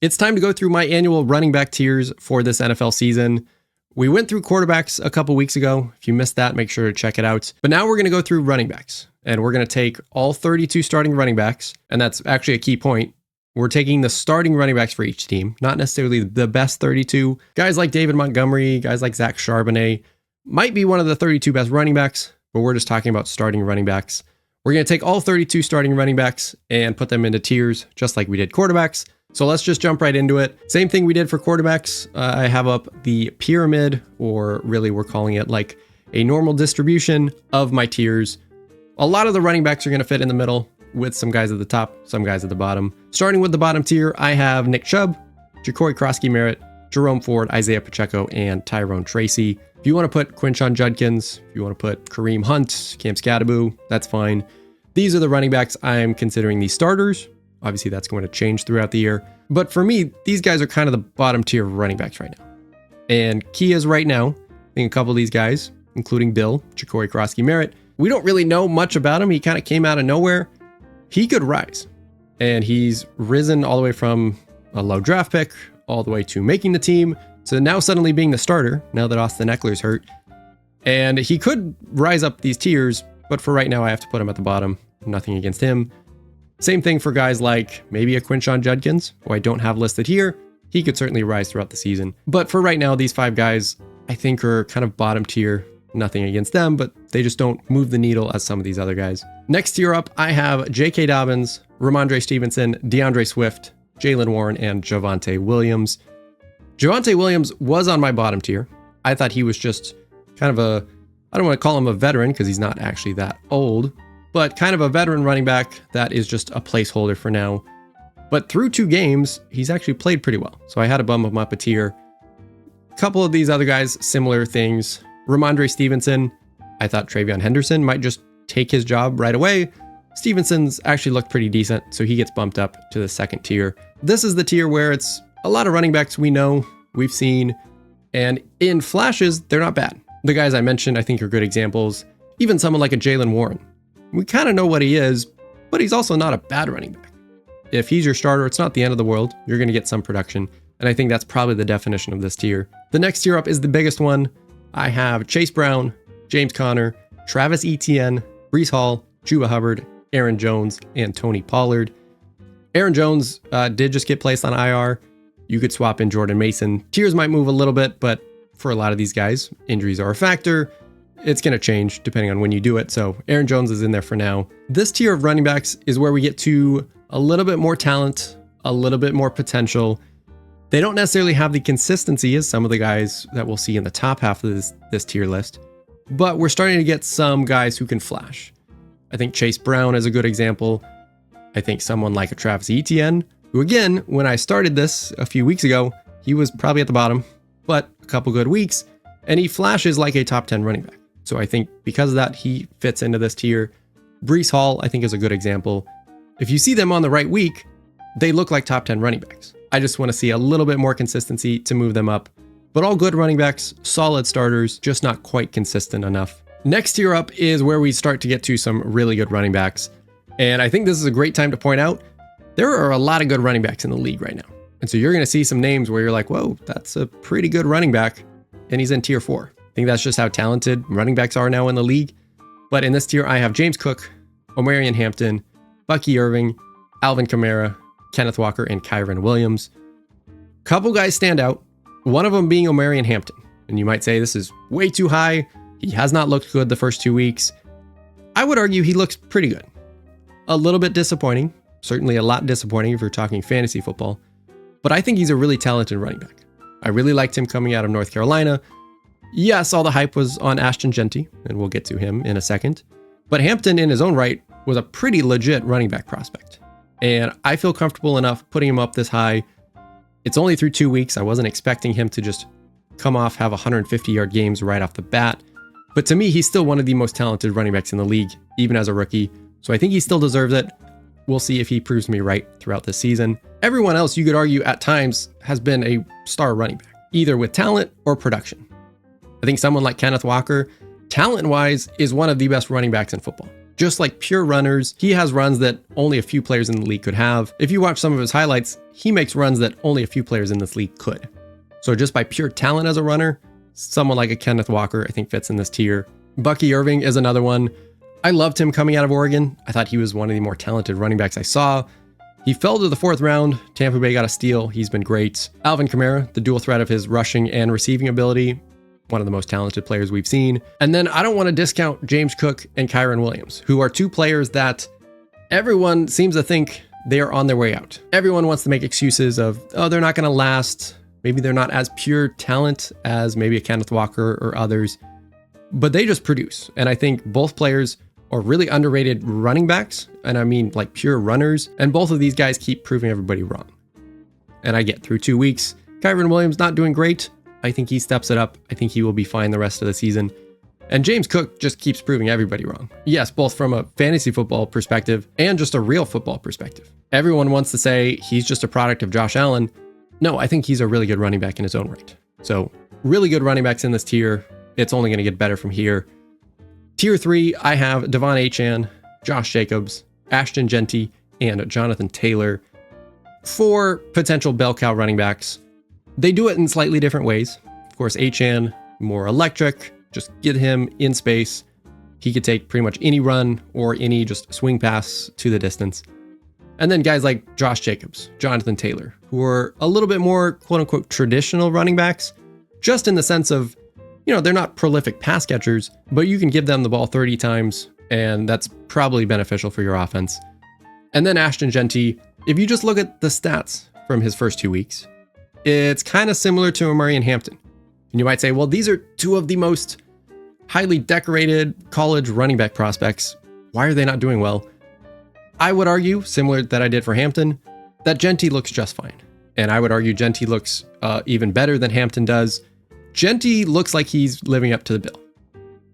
It's time to go through my annual running back tiers for this NFL season. We went through quarterbacks a couple weeks ago. If you missed that, make sure to check it out. But now we're going to go through running backs, and we're going to take all 32 starting running backs. And that's actually a key point. We're taking the starting running backs for each team, not necessarily the best 32. Guys like David Montgomery, guys like Zach Charbonnet might be one of the 32 best running backs, but we're just talking about starting running backs. We're going to take all 32 starting running backs and put them into tiers, just like we did quarterbacks. So let's just jump right into it. Same thing we did for quarterbacks. I have up the pyramid, or really we're calling it like a normal distribution of my tiers. A lot of the running backs are going to fit in the middle, with some guys at the top, some guys at the bottom. Starting with the bottom tier, I have Nick Chubb, Jacory Krosky-Merritt, Jerome Ford, Isaiah Pacheco, and Tyrone Tracy. If you want to put Quinshon Judkins, if you want to put Kareem Hunt, Cam Skattebo, that's fine. These are the running backs I'm considering the starters. Obviously, that's going to change throughout the year. But for me, these guys are kind of the bottom tier of running backs right now. And key is right now, I think a couple of these guys, including Bill, Jacory Krosky-Merritt, we don't really know much about him. He kind of came out of nowhere. He could rise. And he's risen all the way from a low draft pick all the way to making the team to now suddenly being the starter, now that Austin Eckler's hurt. And he could rise up these tiers, but for right now, I have to put him at the bottom. Nothing against him. Same thing for guys like maybe a Quinshon Judkins, who I don't have listed here. He could certainly rise throughout the season. But for right now, these five guys, I think are kind of bottom tier. Nothing against them, but they just don't move the needle as some of these other guys. Next tier up, I have J.K. Dobbins, Ramondre Stevenson, DeAndre Swift, Jaylen Warren, and Javonte Williams. Javonte Williams was on my bottom tier. I thought he was just kind of I don't want to call him a veteran because he's not actually that old, but kind of a veteran running back that is just a placeholder for now. But through 2 games, he's actually played pretty well. So I had to bump him up a tier. A couple of these other guys, similar things. Ramondre Stevenson, I thought TreVeyon Henderson might just take his job right away. Stevenson's actually looked pretty decent, so he gets bumped up to the second tier. This is the tier where it's a lot of running backs we know, we've seen, and in flashes, they're not bad. The guys I mentioned, I think, are good examples. Even someone like a Jaylen Warren. We kind of know what he is, but he's also not a bad running back. If he's your starter, it's not the end of the world. You're going to get some production, and I think that's probably the definition of this tier. The next tier up is the biggest one. I have Chase Brown, James Conner, Travis Etienne, Breece Hall, Chuba Hubbard, Aaron Jones, and Tony Pollard. Aaron Jones did just get placed on IR. You could swap in Jordan Mason. Tiers might move a little bit, but for a lot of these guys, injuries are a factor. It's going to change depending on when you do it. So Aaron Jones is in there for now. This tier of running backs is where we get to a little bit more talent, a little bit more potential. They don't necessarily have the consistency as some of the guys that we'll see in the top half of this tier list, but we're starting to get some guys who can flash. I think Chase Brown is a good example. I think someone like a Travis Etienne, who again, when I started this a few weeks ago, he was probably at the bottom, but a couple good weeks, and he flashes like a top 10 running back. So I think because of that, he fits into this tier. Breece Hall, I think, is a good example. If you see them on the right week, they look like top 10 running backs. I just want to see a little bit more consistency to move them up. But all good running backs, solid starters, just not quite consistent enough. Next tier up is where we start to get to some really good running backs. And I think this is a great time to point out, there are a lot of good running backs in the league right now. And so you're going to see some names where you're like, whoa, that's a pretty good running back. And he's in tier 4. I think that's just how talented running backs are now in the league. But in this tier, I have James Cook, Omarion Hampton, Bucky Irving, Alvin Kamara, Kenneth Walker, and Kyren Williams. Couple guys stand out, one of them being Omarion Hampton. And you might say this is way too high. He has not looked good the first 2 weeks. I would argue he looks pretty good. A little bit disappointing, certainly a lot disappointing if you're talking fantasy football, but I think he's a really talented running back. I really liked him coming out of North Carolina. Yes, all the hype was on Ashton Jeanty, and we'll get to him in a second, but Hampton in his own right was a pretty legit running back prospect. And I feel comfortable enough putting him up this high. It's only through 2 weeks. I wasn't expecting him to just come off, have 150-yard games right off the bat. But to me, he's still one of the most talented running backs in the league, even as a rookie. So I think he still deserves it. We'll see if he proves me right throughout the season. Everyone else, you could argue at times, has been a star running back, either with talent or production. I think someone like Kenneth Walker, talent-wise, is one of the best running backs in football. Just like pure runners, he has runs that only a few players in the league could have. If you watch some of his highlights, he makes runs that only a few players in this league could. So just by pure talent as a runner, someone like a Kenneth Walker I think fits in this tier. Bucky Irving is another one. I loved him coming out of Oregon. I thought he was one of the more talented running backs I saw. He fell to the 4th round. Tampa Bay got a steal. He's been great. Alvin Kamara, the dual threat of his rushing and receiving ability, one of the most talented players we've seen. And then I don't want to discount James Cook and Kyren Williams, who are two players that everyone seems to think they are on their way out. Everyone wants to make excuses of, oh, they're not going to last. Maybe they're not as pure talent as maybe a Kenneth Walker or others, but they just produce. And I think both players are really underrated running backs. And I mean like pure runners. And both of these guys keep proving everybody wrong. And I get through 2 weeks. Kyren Williams not doing great. I think he steps it up. I think he will be fine the rest of the season. And James Cook just keeps proving everybody wrong. Yes, both from a fantasy football perspective and just a real football perspective. Everyone wants to say he's just a product of Josh Allen. No, I think he's a really good running back in his own right. So really good running backs in this tier. It's only going to get better from here. Tier 3, I have Devon Achane, Josh Jacobs, Ashton Jeanty, and Jonathan Taylor. 4 potential bell cow running backs. They do it in slightly different ways. Of course, Achane, more electric. Just get him in space. He could take pretty much any run or any just swing pass to the distance. And then guys like Josh Jacobs, Jonathan Taylor, who are a little bit more quote unquote traditional running backs, just in the sense of, they're not prolific pass catchers, but you can give them the ball 30 times and that's probably beneficial for your offense. And then Ashton Jeanty, if you just look at the stats from his first 2 weeks, it's kind of similar to Amari and Hampton. And you might say, well, these are 2 of the most highly decorated college running back prospects. Why are they not doing well? I would argue, similar that I did for Hampton, that Jeanty looks just fine. And I would argue Jeanty looks even better than Hampton does. Jeanty looks like he's living up to the bill.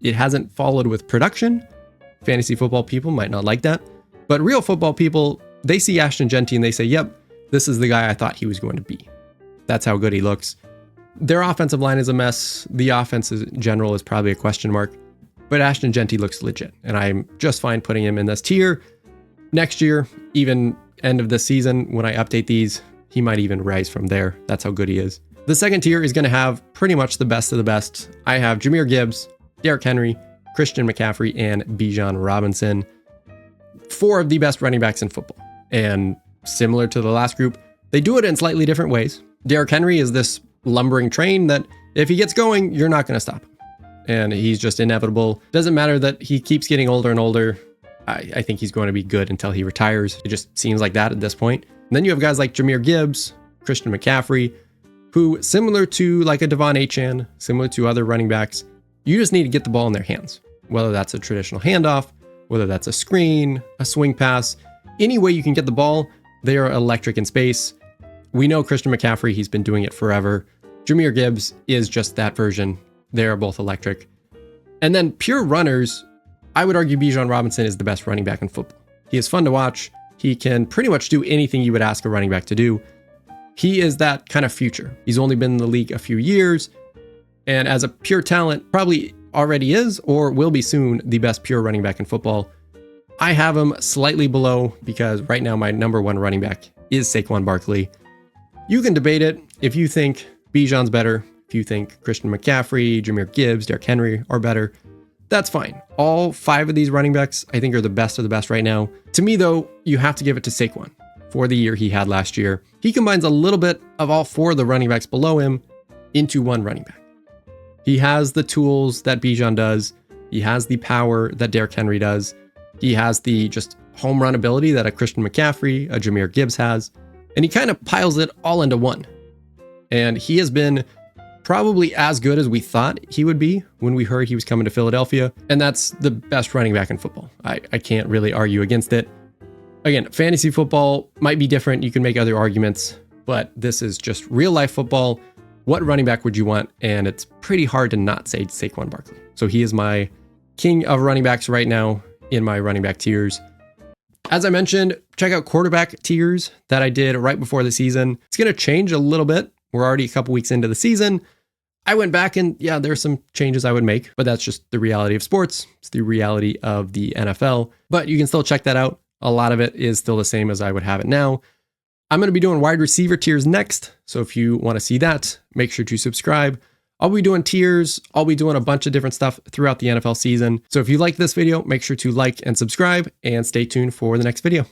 It hasn't followed with production. Fantasy football people might not like that. But real football people, they see Ashton Jeanty and they say, yep, this is the guy I thought he was going to be. That's how good he looks. Their offensive line is a mess. The offense in general is probably a question mark. But Ashton Jeanty looks legit. And I'm just fine putting him in this tier. Next year, even end of the season, when I update these, he might even rise from there. That's how good he is. The second tier is going to have pretty much the best of the best. I have Jahmyr Gibbs, Derrick Henry, Christian McCaffrey, and Bijan Robinson. 4 of the best running backs in football. And similar to the last group, they do it in slightly different ways. Derrick Henry is this lumbering train that if he gets going, you're not going to stop him. And he's just inevitable. Doesn't matter that he keeps getting older and older. I think he's going to be good until he retires. It just seems like that at this point. And then you have guys like Jahmyr Gibbs, Christian McCaffrey, who, similar to like a Devon Achane, similar to other running backs, you just need to get the ball in their hands. Whether that's a traditional handoff, whether that's a screen, a swing pass, any way you can get the ball, they are electric in space. We know Christian McCaffrey, he's been doing it forever. Jahmyr Gibbs is just that version. They are both electric. And then pure runners, I would argue Bijan Robinson is the best running back in football. He is fun to watch. He can pretty much do anything you would ask a running back to do. He is that kind of future. He's only been in the league a few years, and as a pure talent, probably already is or will be soon the best pure running back in football. I have him slightly below because right now my number 1 running back is Saquon Barkley. You can debate it if you think Bijan's better, if you think Christian McCaffrey, Jahmyr Gibbs, Derrick Henry are better. That's fine. All 5 of these running backs, I think, are the best of the best right now. To me, though, you have to give it to Saquon for the year he had last year. He combines a little bit of all 4 of the running backs below him into one running back. He has the tools that Bijan does. He has the power that Derrick Henry does. He has the just home run ability that a Christian McCaffrey, a Jahmyr Gibbs has. And he kind of piles it all into one. And he has been probably as good as we thought he would be when we heard he was coming to Philadelphia. And that's the best running back in football. I can't really argue against it. Again, fantasy football might be different. You can make other arguments, but this is just real life football. What running back would you want? And it's pretty hard to not say Saquon Barkley. So he is my king of running backs right now in my running back tiers. As I mentioned, check out quarterback tiers that I did right before the season. It's going to change a little bit. We're already a couple weeks into the season. I went back and yeah, there's some changes I would make, but that's just the reality of sports. It's the reality of the NFL, but you can still check that out. A lot of it is still the same as I would have it now. I'm going to be doing wide receiver tiers next. So if you want to see that, make sure to subscribe. I'll be doing tiers. I'll be doing a bunch of different stuff throughout the NFL season. So if you like this video, make sure to like and subscribe and stay tuned for the next video.